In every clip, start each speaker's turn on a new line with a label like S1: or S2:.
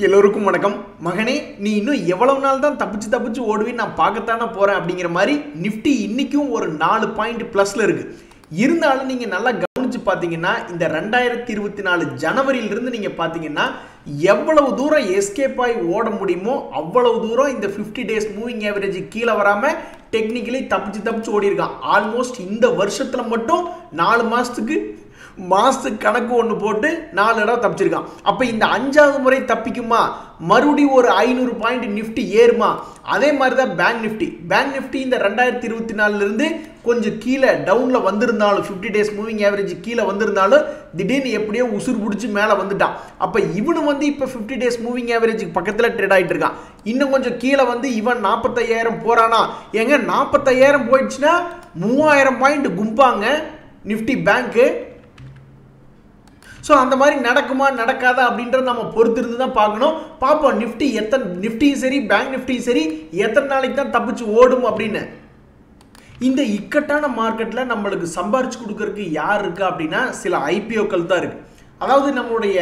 S1: எல்லோருக்கும் வணக்கம். மகனே, நீ இன்னும் எவ்வளவு நாள் தான் தப்பிச்சு ஓடுவேன்னு நான் பார்க்கத்தானே போறேன் அப்படிங்கிற மாதிரி நிஃப்டி இன்னைக்கும் ஒரு 4 பாயிண்ட் பிளஸ்ல இருக்கு. இருந்தாலும் நீங்க நல்லா கவனிச்சு பார்த்தீங்கன்னா இந்த 2024 ஜனவரியிலிருந்து நீங்க பார்த்தீங்கன்னா எவ்வளவு தூரம் எஸ்கேப் ஆகி ஓட முடியுமோ அவ்வளவு தூரம் இந்த 50 டேஸ் மூவிங் ஆவரேஜ் கீழே வராம டெக்னிக்கலி தப்பிச்சு ஓடி இருக்கான். ஆல்மோஸ்ட் இந்த வருஷத்துல மட்டும் 4 மாசத்துக்கு கணக்கு ஒன்று போட்டு 4 இடம் தப்பிச்சிருக்கான். அப்போ இந்த 5வது முறை தப்பிக்குமா? மறுபடியும் ஒரு 500 பாயிண்ட் நிஃப்டி ஏறுமா? அதே மாதிரி தான் பேங்க் நிஃப்டி இந்த 2024 கொஞ்சம் கீழே டவுன்ல வந்திருந்தாலும் 50 டேஸ் மூவிங் ஆவரேஜ் கீழே வந்திருந்தாலும் திடீர்னு எப்படியோ உசுர் பிடிச்சி மேலே வந்துட்டான். அப்போ இவனு இப்போ 50 டேஸ் மூவிங் ஆவரேஜ் பக்கத்தில் ட்ரேட் ஆகிட்டு இருக்கான். இன்னும் கொஞ்சம் கீழே இவன் 45,000 போறானா? எங்க 45,000 போயிடுச்சுன்னா 3000 பாயிண்ட் கும்பாங்க நிஃப்டி பேங்க்கு. ஸோ அந்த மாதிரி நடக்குமா நடக்காதா அப்படின்றத நம்ம பொறுத்திருந்து தான் பார்ப்போம். நிஃப்டியும் சரி பேங்க் நிஃப்டியும் சரி எத்தனை நாளைக்கு தான் தப்பிச்சு ஓடும் அப்படின்னு. இந்த இக்கட்டான மார்க்கெட்டில் நம்மளுக்கு சம்பாரிச்சு கொடுக்கறதுக்கு யார் இருக்கா அப்படின்னா சில ஐபிஓக்கள் தான் இருக்கு. அதாவது நம்மளுடைய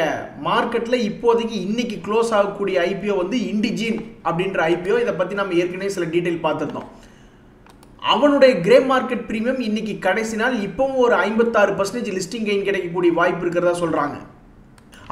S1: மார்க்கெட்டில் இப்போதைக்கு இன்னைக்கு க்ளோஸ் ஆகக்கூடிய ஐபிஓ இண்டிஜின் அப்படின்ற ஐபிஓ. இதை பற்றி நம்ம ஏற்கனவே சில டீட்டெயில் பார்த்துருந்தோம். அவனுடைய கிரே மார்க்கெட் பிரீமியம் இன்னைக்கு கடைசி நாள் இப்பவும் ஒரு 56% லிஸ்டிங் கெயின் கிடைக்கக்கூடிய வாய்ப்பு இருக்கிறதா சொல்றாங்க.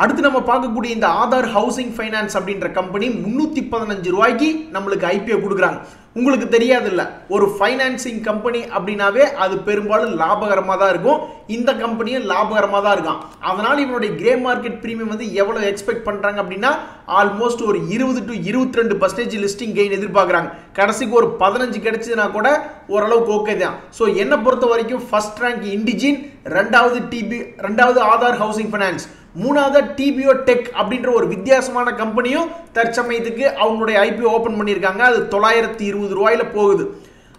S1: அடுத்து நம்ம பார்க்கக்கூடிய இந்த ஆதார் ஹவுசிங் ஃபைனான்ஸ் அப்படின்ற கம்பெனி 315 ரூபாய்க்கு நம்மளுக்கு ஐபிஓ கொடுக்குறாங்க. உங்களுக்கு தெரியாது இல்ல, ஒரு ஃபைனான்சிங் கம்பெனி அப்படின்னாவே அது பெரும்பாலும் லாபகரமாக தான் இருக்கும். இந்த கம்பெனியும் லாபகரமாக தான் இருக்கும். அதனால இவனுடைய கிரே மார்க்கெட் பிரீமியம் எவ்வளவு எக்ஸ்பெக்ட் பண்றாங்க அப்படின்னா ஆல்மோஸ்ட் ஒரு 20 to 22% லிஸ்டிங் கெயின் எதிர்பார்க்குறாங்க. கடைசிக்கு ஒரு 15 கிடைச்சதுன்னா கூட ஓரளவுக்கு ஓகே தான். ஸோ என்னை பொறுத்த வரைக்கும் ஃபர்ஸ்ட் ரேங்க் இண்டிஜின், ரெண்டாவது ஆதார் ஹவுசிங் ஃபைனான்ஸ், 3வது டிபிஓ டெக் அப்படின்ற ஒரு வித்தியாசமான கம்பெனியும் தற்சமயத்துக்கு அவங்களுடைய ஐபிஓ ஓபன் பண்ணியிருக்காங்க. அது 920 ரூபாயில போகுது.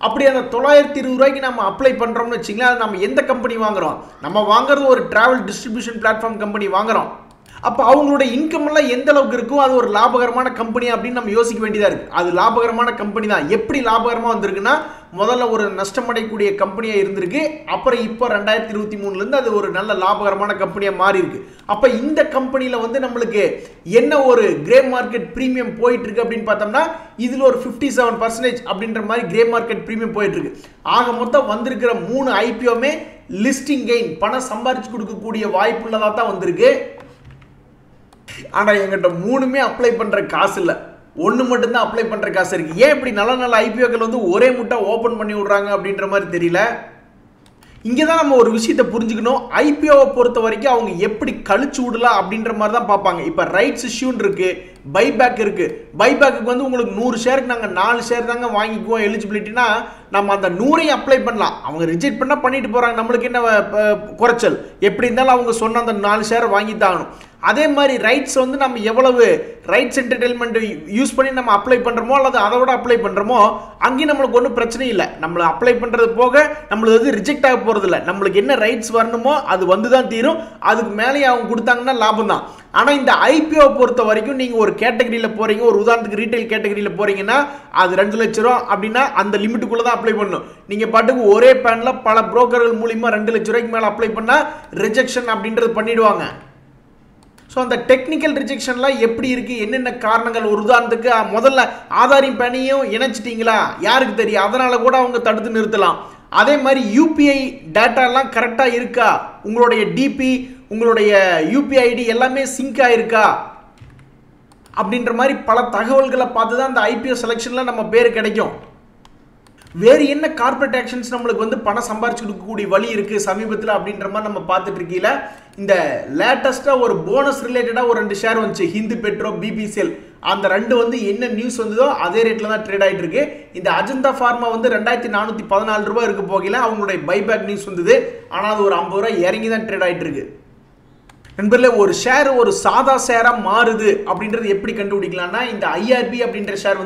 S1: அப்படி அந்த 920 ரூபாய்க்கு நம்ம அப்ளை பண்றோம்னு வச்சுங்களேன், அது நம்ம எந்த கம்பெனி வாங்குறோம்? நம்ம வாங்குறது ஒரு டிராவல் டிஸ்ட்ரிபியூஷன் பிளாட்ஃபார்ம் கம்பெனி வாங்குறோம். அப்போ அவங்களோட இன்கம் எல்லாம் எந்த அளவுக்கு இருக்கும்? அது ஒரு லாபகரமான கம்பெனி அப்படின்னு நம்ம யோசிக்க வேண்டியதா இருக்கு. அது லாபகரமான கம்பெனி தான். எப்படி லாபகரமா வந்திருக்குன்னா முதல்ல ஒரு நஷ்டமடையக்கூடிய கம்பெனியா இருந்திருக்கு. அப்புறம் இப்போ 2023 அது ஒரு நல்ல லாபகரமான கம்பெனியா மாறி இருக்கு. அப்ப இந்த கம்பெனியில நம்மளுக்கு என்ன ஒரு கிரே மார்க்கெட் பிரீமியம் போயிட்டு இருக்கு அப்படின்னு பார்த்தோம்னா இதுல ஒரு 57% அப்படின்ற மாதிரி கிரே மார்க்கெட் பிரீமியம் போயிட்டு இருக்கு. ஆக மொத்தம் வந்திருக்கிற 3 ஐபிஓமே லிஸ்டிங் கெயின் பணம் சம்பாரிச்சு கொடுக்கக்கூடிய வாய்ப்பு உள்ளதா தான் வந்திருக்கு. ஆனா எங்கிட்ட 3மே அப்ளை பண்ற காசு இல்ல, 1 மட்டும்தான் அப்ளை பண்ற காசு இருக்கு. ஏன் இப்படி நல்ல ஐபிஓக்கள் ஒரே முட்டை ஓபன் பண்ணி விடுறாங்க அப்படின்ற மாதிரி தெரியல. இங்கதான் நம்ம ஒரு விஷயத்தை புரிஞ்சுக்கணும். ஐபிஓவை பொறுத்த வரைக்கும் அவங்க எப்படி கழிச்சு விடலாம் அப்படின்ற மாதிரி தான் பார்ப்பாங்க. இப்ப ரைட்ஸ் இஷ்யூன்னு இருக்கு, பைபேக் இருக்கு. பைபேக்கு உங்களுக்கு 100 ஷேருக்கு நாங்கள் 4 ஷேர் தாங்க வாங்கிக்குவோம் எலிஜிபிலிட்டினா நம்ம அந்த 100ஐயும் அப்ளை பண்ணலாம். அவங்க ரிஜெக்ட் பண்ணா பண்ணிட்டு போறாங்க, நம்மளுக்கு என்ன குறைச்சல்? எப்படி இருந்தாலும் அவங்க சொன்ன அந்த 4 ஷேரை வாங்கி தாகணும். அதே மாதிரி ரைட்ஸ் நம்ம எவ்வளவு ரைட்ஸ் என்டர்டெயின்மெண்ட் யூஸ் பண்ணி நம்ம அப்ளை பண்றோமோ அல்லது அதை விட அப்ளை பண்றோமோ அங்கேயும் நம்மளுக்கு ஒன்றும் பிரச்சனை இல்லை. நம்மளை அப்ளை பண்றது போக நம்மளுக்கு ரிஜெக்ட் ஆக போறது இல்லை. நம்மளுக்கு என்ன ரைட்ஸ் வரணுமோ அது தான் தீரும். அதுக்கு மேலே அவங்க கொடுத்தாங்கன்னா லாபம் தான். ஆனா இந்த ஐபிஓ பொறுத்த வரைக்கும் நீங்க ஒரு கேட்டகரியில போறீங்க, ஒரு உதாரணத்துக்கு ரீட்டைல் கேட்டகரியில போறீங்கன்னா அது 2 லட்சம் ரூபா அப்படின்னா அந்த லிமிட்டுக்குள்ள தான் அப்ளை பண்ணணும். நீங்க பாட்டுக்கு ஒரே பேன்ல பல புரோக்கர்கள் மூலியமா 2 லட்சம் ரூபாய்க்கு மேல அப்ளை பண்ணா ரிஜெக்ஷன் அப்படின்றது பண்ணிடுவாங்க. ஸோ அந்த டெக்னிக்கல் ரிஜெக்ஷன்லாம் எப்படி இருக்கு, என்னென்ன காரணங்கள்? ஒரு உதாரணத்துக்கு முதல்ல ஆதாரின் பேனையும் இணைச்சிட்டீங்களா, யாருக்கு தெரியும்? அதனால கூட அவங்க தடுத்து நிறுத்தலாம். அதே மாதிரி யூபிஐ டேட்டா எல்லாம் கரெக்டா இருக்கா, உங்களுடைய டிபி உங்களுடைய யூபிஐ ஐடி எல்லாமே சிங்க் ஆயிருக்கா அப்படின்ற மாதிரி பல தகவல்களை பார்த்து தான் அந்த ஐபிஓ செலெக்ஷன்ல நம்ம பேர் கிடைக்கும். வேறு என்ன கார்பரேட் ஆக்ஷன்ஸ் நம்மளுக்கு பணம் சம்பாரிச்சு கொடுக்கக்கூடிய வழி இருக்கு சமீபத்தில் அப்படின்ற மாதிரி நம்ம பார்த்துட்டு இருக்கீல. இந்த லேட்டஸ்டா ஒரு போனஸ் ரிலேட்டடா ஒரு 2 ஷேர் வந்துச்சு, ஹிந்து பெட்ரோ, பிபிசிஎல். அந்த 2 என்ன நியூஸ் வந்ததோ அதே ரேட்ல தான் ட்ரேட் ஆயிட்டு இருக்கு. இந்த அஜந்தா ஃபார்மா 2414 ரூபாய் இருக்கு போகல, அவங்களுடைய பைபேக் நியூஸ் வந்தது. ஆனால் அது ஒரு 50 ரூபாய் இறங்கி தான் ட்ரேட் ஆயிட்டு இருக்கு. நண்பர்களே, ஒரு ஷேர் ஒரு சாதா ஷேரா மாறுது அப்படின்றது எப்படி கண்டுபிடிக்கலாம்னா இந்த ஐஆர்பி அப்படின்ற ஷேர்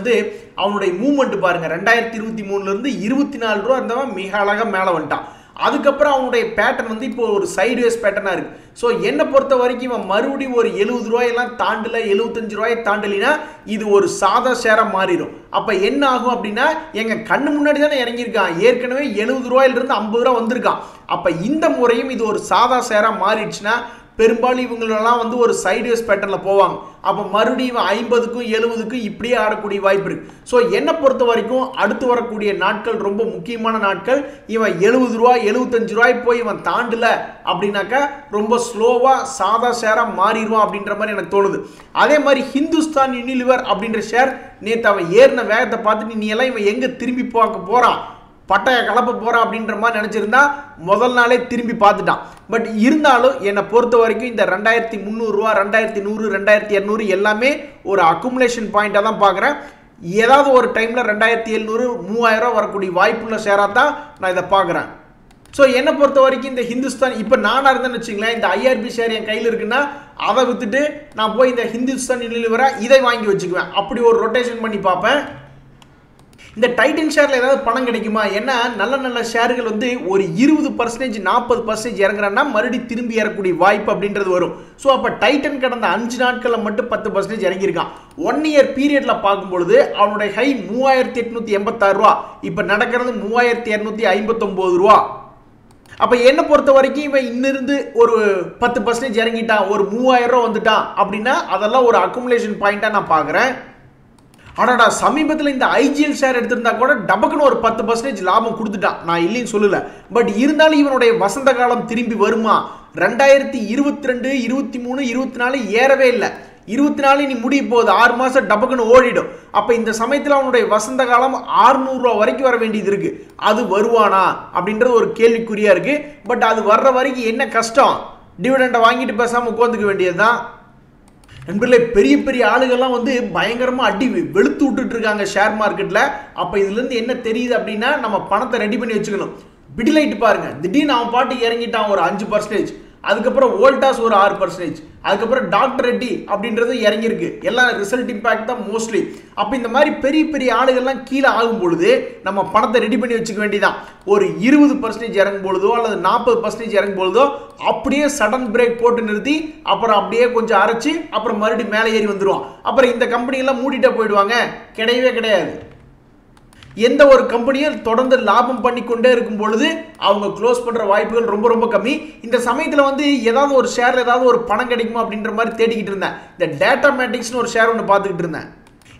S1: அவனுடைய மூவ்மெண்ட் பாருங்க. 2023 இருந்து 24 ரூபா இருந்தவன் மிக அழகா மேல வந்துட்டான். அதுக்கப்புறம் அவனுடைய பேட்டர்ன் இப்போ ஒரு சைட்வேஸ் பேட்டர்னா இருக்கு. ஸோ என்னை பொறுத்த வரைக்கும் இவன் மறுபடியும் ஒரு 70 ரூபாயெல்லாம் தாண்டல, 75 ரூபாயை தாண்டலினா இது ஒரு சாதா ஷேரா மாறிடும். அப்ப என்ன ஆகும் அப்படின்னா எங்க கண்ணு முன்னாடி தானே இறங்கியிருக்கான், ஏற்கனவே 70 ரூபாயிலிருந்து 50 ரூபா வந்திருக்கான். அப்ப இந்த முறையும் இது ஒரு சாதா ஷேரா மாறிடுச்சுன்னா பெரும்பாலும் இவங்களெல்லாம் வந்து ஒரு சைட்வேஸ் பேட்டர்ல போவாங்க. அப்போ மறுபடியும் 50க்கும் 70க்கும் இப்படியே ஆடக்கூடிய வாய்ப்பு இருக்கு. ஸோ என்னை பொறுத்த வரைக்கும் அடுத்து வரக்கூடிய நாட்கள் ரொம்ப முக்கியமான நாட்கள். இவன் 70 ரூபா 75 ரூபாய் போய் இவன் தாண்டல அப்படின்னாக்கா ரொம்ப ஸ்லோவா சாதா ஷேரா மாறிடுவான் அப்படின்ற மாதிரி எனக்கு தோணுது. அதே மாதிரி ஹிந்துஸ்தான் யூனிலிவர் அப்படின்ற ஷேர் நேற்று அவன் ஏறின வேகத்தை பார்த்துட்டு நீ எல்லாம் இவன் எங்க திரும்பி பார்க்க போறான், பட்டைய கலப்ப போறான் அப்படின்ற மாதிரி நினைச்சிருந்தா முதல் நாளே திரும்பி பார்த்துட்டான். பட் இருந்தாலும் என்னை பொறுத்த வரைக்கும் இந்த 2300 ரூபா 2100 2200 எல்லாமே ஒரு அக்குமுலேஷன் பாயிண்டா தான் பார்க்குறேன். ஏதாவது ஒரு டைம்ல 2700 3000 வரக்கூடிய வாய்ப்புள்ள ஷேரா தான் நான் இதை பார்க்குறேன். ஸோ என்னை பொறுத்த வரைக்கும் இந்த ஹிந்துஸ்தான் இப்போ நானாக இருந்தேன்னு வச்சுங்களேன், இந்த ஐஆர்பி ஷேர் என் கையில் இருக்குன்னா அதை வித்துட்டு நான் போய் இந்த ஹிந்துஸ்தான் யூனிலிவரா இதை வாங்கி வச்சுக்குவேன். அப்படி ஒரு ரொட்டேஷன் பண்ணி பார்ப்பேன். இந்த டைட்டன் ஷேர்ல ஏதாவது பணம் கிடைக்குமா? ஏன்னா நல்ல நல்ல ஷேர்கள் வந்து ஒரு 20% 40% இறங்குறான்னா மறுபடியும் திரும்பி ஏறக்கூடிய வாய்ப்பு அப்படின்றது வரும். ஸோ அப்போ டைட்டன் கடந்த 5 நாட்களில் மட்டும் 10% இறங்கியிருக்கான். 1 இயர் பீரியட்ல பார்க்கும்பொழுது அவனுடைய ஹை 3886 ரூபா, இப்போ நடக்கிறது 3259 ரூபா. அப்போ என்னை பொறுத்த வரைக்கும் இவன் இன்னிருந்து ஒரு 10% இறங்கிட்டான், ஒரு 3000 ரூபா வந்துட்டான் அப்படின்னா அதெல்லாம் ஒரு அக்குமுலேஷன் பாயிண்டா நான் பார்க்குறேன். ஆனாடா சமீபத்தில் இந்த ஐஜிஎல் ஷேர் எடுத்திருந்தா கூட டபக்குன்னு ஒரு 10% லாபம் கொடுத்துட்டான், நான் இல்லைன்னு சொல்லல. பட் இருந்தாலும் இவனுடைய வசந்த காலம் திரும்பி வருமா? 2022 23 24 ஏறவே இல்லை. 24 நீ முடிய போகுது, 6 மாசம் டபக்குன்னு ஓடிடும். அப்ப இந்த சமயத்தில் அவனுடைய வசந்த காலம் 600 ரூபா வரைக்கும் வர வேண்டியது இருக்கு. அது வருவானா அப்படின்றது ஒரு கேள்விக்குறியா இருக்கு. பட் அது வர்ற வரைக்கும் என்ன கஷ்டம், டிவிடெண்டை வாங்கிட்டு பேசாம உட்காந்துக்க வேண்டியதுதான். நண்பர்களே, பெரிய பெரிய ஆளுகள்லாம் வந்து பயங்கரமா அடி வெளுத்து விட்டுட்டு இருக்காங்க ஷேர் மார்க்கெட்ல. அப்ப இதுல இருந்து என்ன தெரியுது அப்படின்னா நம்ம பணத்தை ரெடி பண்ணி வச்சுக்கணும். பிடிலைட் பாருங்க, திடீர்னு அவன் பாட்டு இறங்கிட்டான் ஒரு 5%, அதுக்கப்புறம் வோல்டாஸ் ஒரு 6%, அதுக்கப்புறம் டாக்டர் ரெட்டி அப்படின்றது இறங்கியிருக்கு. எல்லாம் ரிசல்ட் இம்பாக்ட் தான் மோஸ்ட்லி. அப்போ இந்த மாதிரி பெரிய பெரிய ஆளுகள்லாம் கீழே ஆகும் பொழுது நம்ம பணத்தை ரெடி பண்ணி வச்சுக்க வேண்டியதான். ஒரு 20% இறங்கும் பொழுதோ அல்லது 40% இறங்கும் பொழுதோ அப்படியே சடன் பிரேக் போட்டு நிறுத்தி அப்புறம் அப்படியே கொஞ்சம் அரைச்சி அப்புறம் மறுபடியும் மேலே ஏறி வந்துடுவான். அப்புறம் இந்த கம்பெனியெல்லாம் மூடிட்டே போயிடுவாங்க, கிடையவே கிடையாது. எந்த ஒரு கம்பெனியும் தொடர்ந்து லாபம் பண்ணி கொண்டே இருக்கும் பொழுது அவங்க க்ளோஸ் பண்ற வாய்ப்புகள் ரொம்ப ரொம்ப கம்மி. இந்த சமயத்தில் வந்து ஏதாவது ஒரு ஷேர்ல ஏதாவது ஒரு பணம் கிடைக்குமா அப்படின்ற மாதிரி தேடிக்கிட்டு இருந்தேன். இந்த டேட்டா மேட்டிக்ஸ்னு ஒரு ஷேர் ஒன்று பார்த்துக்கிட்டு இருந்தேன்.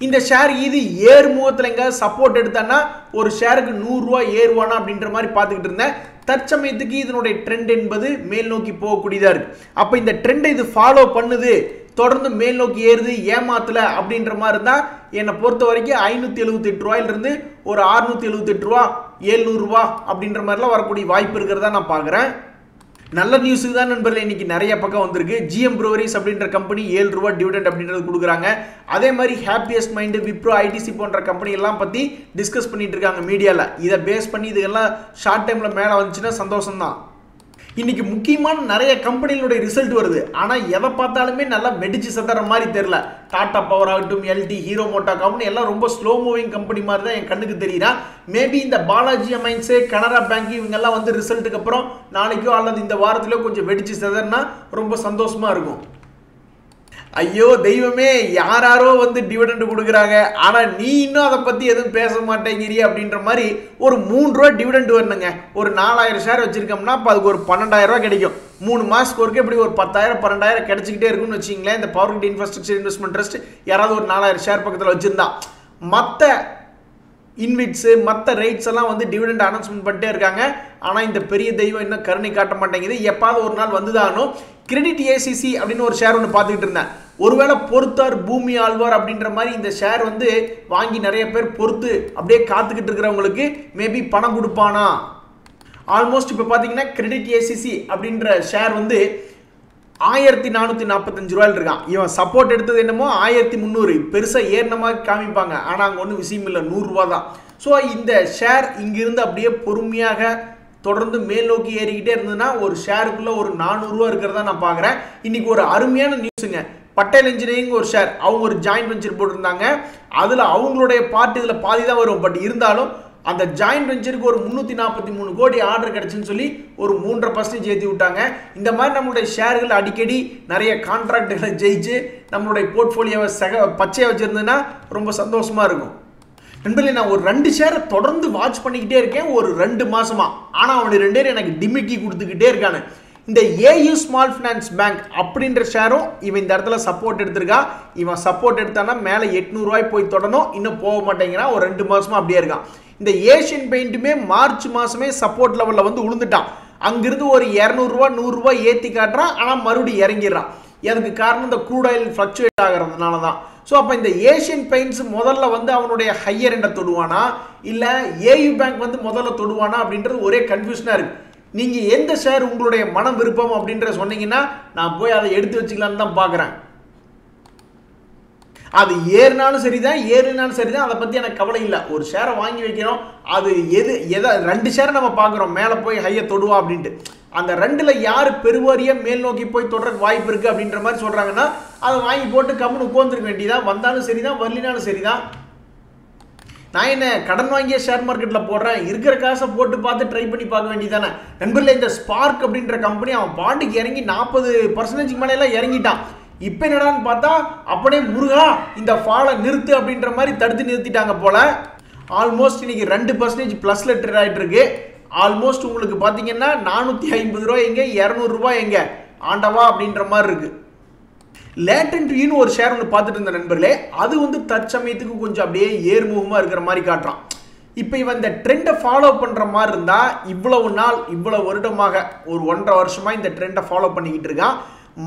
S1: இந்த ஷேர் இது ஏறுமுகத்தில் எங்க சப்போர்ட் எடுத்தான்னா ஒரு ஷேருக்கு 100 ரூபா ஏறுவானா அப்படின்ற மாதிரி பார்த்துக்கிட்டு இருந்தேன். தற்சமயத்துக்கு இதனுடைய ட்ரெண்ட் என்பது மேல் நோக்கி போகக்கூடியதா இருக்கு. அப்போ இந்த ட்ரெண்டை இது ஃபாலோ பண்ணுது, தொடர்ந்து மேல் நோக்கி ஏறுது, ஏமாத்தல அப்படின்ற மாதிரி இருந்தா என்னை பொறுத்த வரைக்கும் 578 ரூபாயிலிருந்து ஒரு 678 ரூபா 700 ரூபா அப்படின்ற மாதிரிலாம் வரக்கூடிய வாய்ப்பு இருக்கிறதா நான் பார்க்குறேன். நல்ல நியூஸுக்கு தான் நண்பர்களே இன்னைக்கு நிறைய பக்கம் வந்திருக்கு. ஜிஎம் ப்ரூவரிஸ் அப்படின்ற கம்பெனி 7 ரூபா டிவிடெண்ட் அப்படின்றது கொடுக்குறாங்க. அதே மாதிரி ஹாப்பியஸ்ட் மைண்டு, விப்ரோ, ஐடிசி போன்ற கம்பெனி எல்லாம் பற்றி டிஸ்கஸ் பண்ணிட்டு இருக்காங்க மீடியாவில். இதை பேஸ் பண்ணி இதெல்லாம் ஷார்ட் டைமில் மேலே வந்துச்சுன்னா சந்தோஷம் தான். இன்னைக்கு முக்கியமான நிறைய கம்பெனிகளுடைய ரிசல்ட் வருது. ஆனால் எதை பார்த்தாலுமே நல்லா வெடிச்சு சதற மாதிரி தெரியல. டாடா பவர் ஆகட்டும், எல்டி, ஹீரோ மோட்டா கம்பெனி எல்லாம் ரொம்ப ஸ்லோ மூவிங் கம்பெனி மாதிரி தான் என் கண்ணுக்கு தெரியுறா. மேபி இந்த பாலாஜி அமைன்ஸு, கனரா பேங்க் இவங்கெல்லாம் வந்து ரிசல்ட்டுக்கு அப்புறம் நாளைக்கோ அல்லது இந்த வாரத்திலோ கொஞ்சம் வெடிச்சு சதறனா ரொம்ப சந்தோஷமா இருக்கும். ஐயோ தெய்வமே, யாரோ வந்து டிவிடெண்ட் கொடுக்குறாங்க, ஆனால் நீ இன்னும் அதை பற்றி எதுவும் பேச மாட்டேங்கிறிய அப்படின்ற மாதிரி ஒரு 3 ரூபா டிவிடெண்ட் வரணுங்க. ஒரு 4000 ஷேர் வச்சிருக்கோம்னா அப்போ அதுக்கு ஒரு 12,000 ரூபா கிடைக்கும். 3 மாதத்துக்கு ஒருக்க இப்படி ஒரு 10,000 12,000 கிடைச்சிக்கிட்டே இருக்குன்னு வச்சிங்களேன். இந்த power grid infrastructure investment trust யாராவது ஒரு 4000 ஷேர் பக்கத்தில் வச்சிருந்தா, மற்ற இன்விட்ஸு மற்ற ரேட்ஸ் எல்லாம் வந்து டிவிடெண்ட் அனௌன்ஸ்மெண்ட் பண்ணிட்டே இருக்காங்க. ஆனால் இந்த பெரிய தெய்வம் இன்னும் கருணை காட்ட மாட்டேங்குது. எப்பாவது ஒரு நாள் வந்துதானும். கிரெடிட் ஏசிசி அப்படின்னு ஒரு ஷேர் ஒன்று பார்த்துக்கிட்டு இருந்தேன். ஒருவேளை பொறுத்தார் பூமி ஆழ்வார் அப்படின்ற மாதிரி இந்த ஷேர் வந்து வாங்கி நிறைய பேர் பொறுத்து அப்படியே காத்துக்கிட்டு இருக்கிறவங்களுக்கு மேபி பணம் கொடுப்பானா. ஆல்மோஸ்ட் இப்போ பார்த்தீங்கன்னா கிரெடிட் ஏசிசி அப்படின்ற ஷேர் வந்து 1445 ரூபாயில் இருக்கான். இவன் சப்போர்ட் எடுத்தது என்னமோ 1300, பெருசாக ஏறின மாதிரி காமிப்பாங்க. ஆனால் அங்கே ஒன்றும் விஷயம் இல்லை, 100 ரூபா தான். ஸோ இந்த ஷேர் இங்கிருந்து அப்படியே பொறுமையாக தொடர்ந்து மேல் நோக்கி ஏறிக்கிட்டே இருந்ததுன்னா ஒரு ஷேருக்குள்ள ஒரு 400 ரூபா இருக்கிறதா நான் பார்க்குறேன். இன்னைக்கு ஒரு அருமையான நியூஸுங்க. பட்டேல் இன்ஜினியரிங் ஒரு ஷேர் அவங்க ஒரு ஜாயின்ட் வெஞ்சர் போட்டிருந்தாங்க. அதில் அவங்களுடைய பார்ட் இதில் பாதி தான் வரும். பட் இருந்தாலும் அந்த ஜாயின்ட் வெஞ்சருக்கு ஒரு 343 கோடி ஆர்டர் கிடைச்சுன்னு சொல்லி ஒரு 3.5% ஏற்றி விட்டாங்க. இந்த மாதிரி நம்மளுடைய ஷேர்கள் அடிக்கடி நிறைய கான்ட்ராக்டுகளை ஜெயிச்சு நம்மளுடைய போர்ட்ஃபோலியோவை பச்சையாக வச்சுருந்ததுன்னா ரொம்ப சந்தோஷமாக இருக்கும். நண்பர்களே, நான் ஒரு 2 ஷேரை தொடர்ந்து வாட்ச் பண்ணிக்கிட்டே இருக்கேன் ஒரு 2 மாசமா. ஆனால் அவனுடைய 2 பேர் எனக்கு டிமிக்கி கொடுத்துக்கிட்டே இருக்கானு. இந்த ஏயு ஸ்மால் ஃபினான்ஸ் பேங்க் அப்படின்ற ஷேரும் இவன் இந்த இடத்துல சப்போர்ட் எடுத்திருக்கா. இவன் சப்போர்ட் எடுத்தானா மேலே 800 ரூபாய் போய் தொடணும், இன்னும் போக மாட்டேங்கிறான். ஒரு 2 மாசமா அப்படியே இருக்கான். இந்த ஏஷியன் பெயிண்ட்டுமே மார்ச் மாசமே சப்போர்ட் லெவலில் வந்து விழுந்துட்டான். அங்கிருந்து ஒரு 200 ரூபா 100 ரூபாய் ஏற்றி காட்டுறான், ஆனால் மறுபடியும் இறங்கிடுறான். அதுக்கு காரணம் இந்த க்ரூட் ஆயில் ஃப்ளக்சுவேட் ஆகிறதுனால தான். ஸோ அப்போ இந்த ஏஷியன் பெயிண்ட்ஸ் முதல்ல வந்து அவனுடைய ஹையர் எண்டை தொடுவானா இல்லை ஏயு பேங்க் வந்து முதல்ல தொடுவானா அப்படின்றது ஒரே கன்ஃபியூஷனாக இருக்குது. நீங்கள் எந்த ஷேர் உங்களுடைய மனம் விருப்பம் அப்படின்ற சொன்னீங்கன்னா நான் போய் அதை எடுத்து வச்சுக்கலான்னு தான் பார்க்குறேன். அது ஏறினாலும் சரிதான் ஏறினாலும் சரிதான், அதை பற்றி எனக்கு கவலை இல்லை. ஒரு ஷேரை வாங்கி வைக்கிறோம், அது எதை 2 ஷேரை நம்ம பார்க்குறோம் மேலே போய் ஹையை தொடுவா அப்படின்ட்டு. அந்த 2ல் யார் பெருவாரியாக மேல் நோக்கி போய் தொடர வாய்ப்பு இருக்குது அப்படின்ற மாதிரி சொல்கிறாங்கன்னா அதை வாங்கி போட்டு கம்முன்னு உட்காந்துருக்க வேண்டியதான். வந்தாலும் சரிதான் வரலினாலும் சரிதான். நான் என்ன கடன் வாங்கிய ஷேர் மார்க்கெட்டில் போடுறேன், இருக்கிற காசை போட்டு பார்த்து ட்ரை பண்ணி பார்க்க வேண்டியதானே நண்பர்களே. இந்த ஸ்பார்க் அப்படின்ற கம்பெனி அவன் பாட்டுக்கு இறங்கி 40% மேலே இறங்கிட்டான். இப்போ என்னடான்னு பார்த்தா அப்படியே முருகா இந்த ஃபாலை நிறுத்து அப்படின்ற மாதிரி தடுத்து நிறுத்திட்டாங்க போல. ஆல்மோஸ்ட் இன்னைக்கு 2% ப்ளஸ்ல ட்ரேட் ஆகிட்டு இருக்கு. ஆல்மோஸ்ட் உங்களுக்கு பார்த்தீங்கன்னா 450 ரூபாய் எங்க 200 ரூபாய் எங்க ஆண்டவா அப்படின்ற மாதிரி இருக்கு. லேட்டன்ட் வியூன்னு ஒரு ஷேர் ஒன்று பார்த்துட்டு இருந்த நண்பர்களே, அது வந்து தற்சமயத்துக்கு கொஞ்சம் அப்படியே ஏர்முகமாக இருக்கிற மாதிரி காட்டுறான். இப்போ இவன் இந்த ட்ரெண்டை ஃபாலோ பண்ணுற மாதிரி இருந்தால் இவ்வளவு நாள் இவ்வளவு வருடமாக ஒரு 1.5 வருஷமாக இந்த ட்ரெண்டை ஃபாலோ பண்ணிக்கிட்டு இருக்கான்.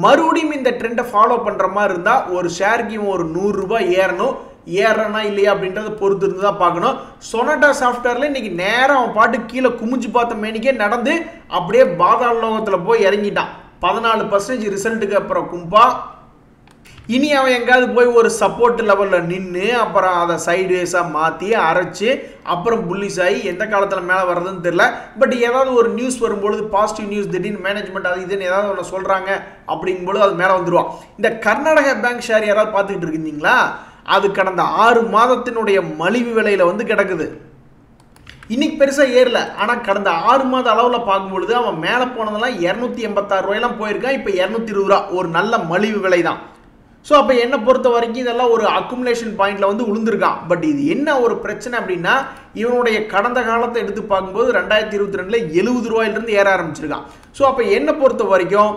S1: மறுபடியும் இந்த ட்ரெண்டை ஃபாலோ பண்ணுற மாதிரி இருந்தால் ஒரு ஷேருக்கு இவன் ஒரு 100 ரூபாய் ஏறணும். ஏறனா இல்லையா அப்படின்றத பொறுத்து இருந்து தான் பார்க்கணும். சொனாட்டா சாஃப்ட்வேரில் இன்னைக்கு நேரம் அவன் பாட்டு கீழே குமிஞ்சு பார்த்த மேனிக்கே நடந்து அப்படியே பாதாள லோகத்தில் போய் இறங்கிட்டான். 14% ரிசல்ட்டுக்கு அப்புறம் கும்பா. இனி அவன் எங்காவது போய் ஒரு சப்போர்ட் லெவலில் நின்று அப்புறம் அதை சைடுவேஸாக மாற்றி அரைச்சி அப்புறம் புல்லிஸ் ஆகி எந்த காலத்தில் மேலே வர்றதுன்னு தெரியல. பட் ஏதாவது ஒரு நியூஸ் வரும்பொழுது பாசிட்டிவ் நியூஸ் திடீர்னு மேனேஜ்மெண்ட் அது இதுன்னு ஏதாவது ஒன்று சொல்கிறாங்க அப்படிங்கும்போது அது மேலே வந்துடுவான். இந்த கர்நாடகா பேங்க் ஷேர் யாராவது பார்த்துக்கிட்டு இருக்கீங்களா? அது கடந்த 6 மாதத்தினுடைய மலிவு விலையில் வந்து கிடக்குது. இன்னைக்கு பெருசாக ஏறல, ஆனால் கடந்த 6 மாத அளவில் பார்க்கும்பொழுது அவன் மேலே போனதெல்லாம் 286 ரூபாயெல்லாம் போயிருக்கான். இப்போ 220 ரூபா ஒரு நல்ல மலிவு விலை தான். ஸோ அப்போ என்னை பொறுத்த வரைக்கும் இதெல்லாம் ஒரு அக்குமுலேஷன் பாயிண்டில் வந்து விழுந்திருக்கான். பட் இது என்ன ஒரு பிரச்சனை அப்படின்னா இவனுடைய கடந்த காலத்தை எடுத்து பார்க்கும்போது 2022 70 ரூபாயிலிருந்து ஏற ஆரம்பிச்சிருக்கான். ஸோ அப்போ என்னை பொறுத்த வரைக்கும்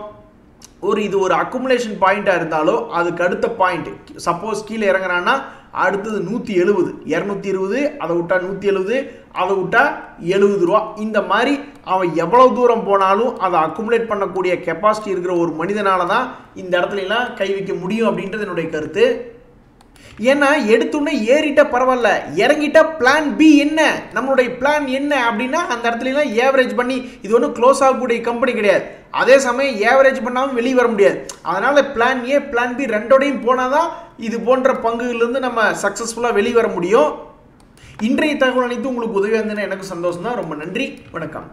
S1: இது ஒரு அக்குமுலேஷன் பாயிண்டாக இருந்தாலும் அதுக்கு அடுத்த பாயிண்ட் சப்போஸ் கீழே இறங்குறான்னா அடுத்தது 170 220 அதை விட்டா 170 அதை விட்டா 70 ரூபா. இந்த மாதிரி அவன் எவ்வளவு தூரம் போனாலும் அதை அக்குமுலேட் பண்ணக்கூடிய கெப்பாசிட்டி இருக்கிற ஒரு மனிதனால தான் இந்த இடத்துலலாம் கை வைக்க முடியும் அப்படின்றது என்னுடைய கருத்து. ஏன்னா எடுத்துன்னே ஏறிட்டா பரவாயில்ல, இறங்கிட்டா பிளான் பி என்ன, நம்மளுடைய பிளான் என்ன அப்படின்னா அந்த இடத்துலலாம் ஏவரேஜ் பண்ணி இது ஒன்றும் க்ளோஸ் ஆகக்கூடிய கம்பெனி கிடையாது. அதே சமயம் ஏவரேஜ் பண்ணாமல் வெளியே வர முடியாது. அதனால் பிளான் ஏ பிளான் பி ரெண்டோடையும் போனால் தான் இது போன்ற பங்குகளிலிருந்து நம்ம சக்ஸஸ்ஃபுல்லாக வெளியே வர முடியும். இன்றைய தகவல் அனைத்து உங்களுக்கு உதவியாக இருந்ததுன்னா எனக்கு சந்தோஷம் தான். ரொம்ப நன்றி, வணக்கம்.